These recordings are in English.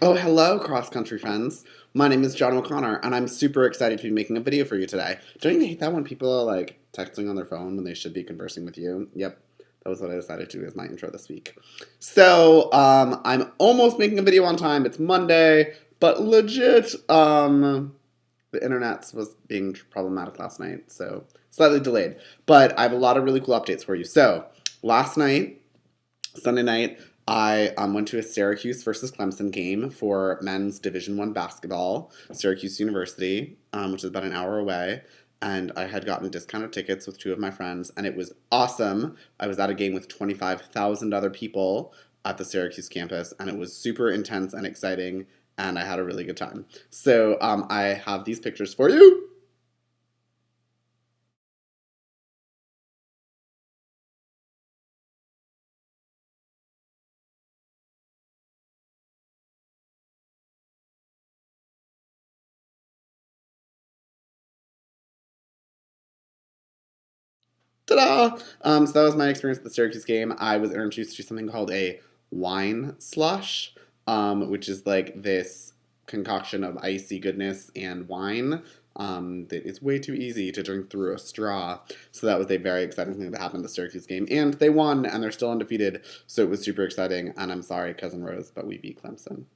Oh, hello, cross-country friends. My name is John O'Connor, and I'm super excited to be making a video for you today. Don't you hate that when people are like texting on their phone when they should be conversing with you? Yep, that was what I decided to do as my intro this week. I'm almost making a video on time. It's Monday, but legit, the internet was being problematic last night, so slightly delayed. But I have a lot of really cool updates for you. So, last night, Sunday night, I went to a Syracuse versus Clemson game for men's Division One basketball, Syracuse University, which is about an hour away. And I had gotten discounted tickets with two of my friends, and it was awesome. I was at a game with 25,000 other people at the Syracuse campus, and it was super intense and exciting, and I had a really good time. So I have these pictures for you. Ta-da! So that was my experience at the Syracuse game. I was introduced to something called a wine slush, which is like this concoction of icy goodness and wine. That is way too easy to drink through a straw. So that was a very exciting thing that happened at the Syracuse game. And they won, and they're still undefeated. So it was super exciting. And I'm sorry, Cousin Rose, but we beat Clemson.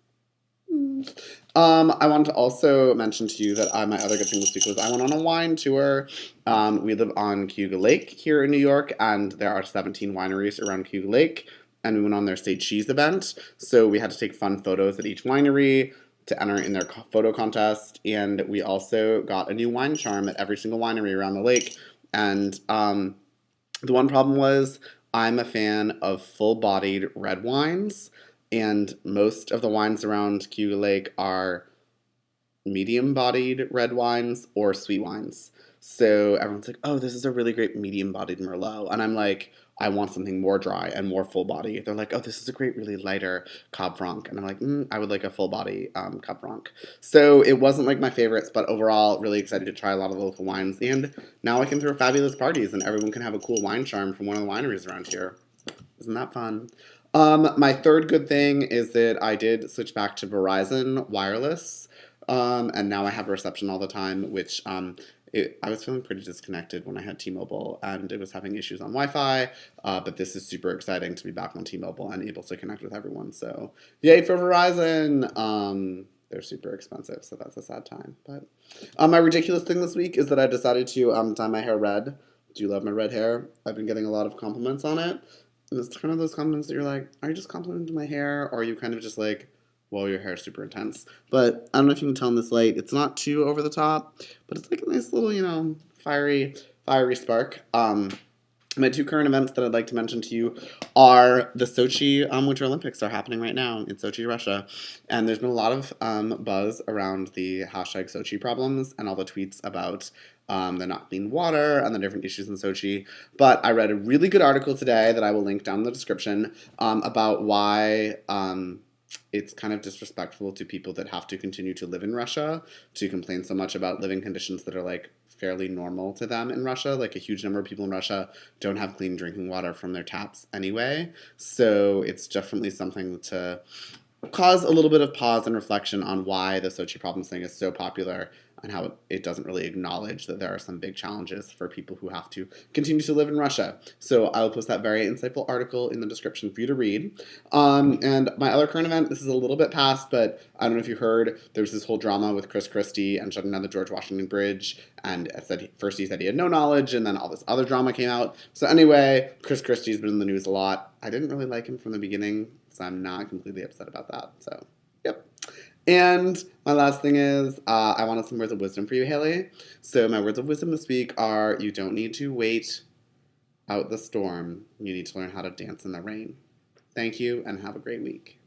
I wanted to also mention to you that my other good thing this week was I went on a wine tour. We live on Cayuga Lake here in New York, and there are 17 wineries around Cayuga Lake, and we went on their Say Cheese event. So we had to take fun photos at each winery to enter in their photo contest, and we also got a new wine charm at every single winery around the lake. And the one problem was I'm a fan of full-bodied red wines, and most of the wines around Cayuga Lake are medium-bodied red wines or sweet wines. So everyone's like, "Oh, this is a really great medium-bodied Merlot," and I'm like, "I want something more dry and more full body." They're like, "Oh, this is a great, really lighter Cab Franc," and I'm like, "I would like a full body Cab Franc." So it wasn't like my favorites, but overall, really excited to try a lot of the local wines, and now I can throw fabulous parties, and everyone can have a cool wine charm from one of the wineries around here. Isn't that fun? My third good thing is that I did switch back to Verizon wireless, and now I have reception all the time, which I was feeling pretty disconnected when I had T-Mobile, and it was having issues on Wi-Fi, but this is super exciting to be back on T-Mobile and able to connect with everyone, so yay for Verizon! They're super expensive, so that's a sad time. But my ridiculous thing this week is that I decided to dye my hair red. Do you love my red hair? I've been getting a lot of compliments on it. And it's kind of those compliments that you're like, are you just complimenting my hair? Or are you kind of just like, whoa, your hair is super intense? But I don't know if you can tell in this light. It's not too over the top, but it's like a nice little, fiery spark. My two current events that I'd like to mention to you are the Sochi Winter Olympics are happening right now in Sochi, Russia. And there's been a lot of buzz around the hashtag Sochi Problems and all the tweets about the not clean water and the different issues in Sochi. But I read a really good article today that I will link down in the description about why it's kind of disrespectful to people that have to continue to live in Russia to complain so much about living conditions that are like fairly normal to them in Russia. Like a huge number of people in Russia don't have clean drinking water from their taps anyway. So it's definitely something to cause a little bit of pause and reflection on why the Sochi Problems thing is so popular and how it doesn't really acknowledge that there are some big challenges for people who have to continue to live in Russia. So I will post that very insightful article in the description for you to read. And my other current event, this is a little bit past, but I don't know if you heard, there was this whole drama with Chris Christie and shutting down the George Washington Bridge. And first he said he had no knowledge, and then all this other drama came out. So anyway, Chris Christie's been in the news a lot. I didn't really like him from the beginning, so I'm not completely upset about that. So, yep. And my last thing is, I wanted some words of wisdom for you, Haley. So my words of wisdom this week are: you don't need to wait out the storm. You need to learn how to dance in the rain. Thank you, and have a great week.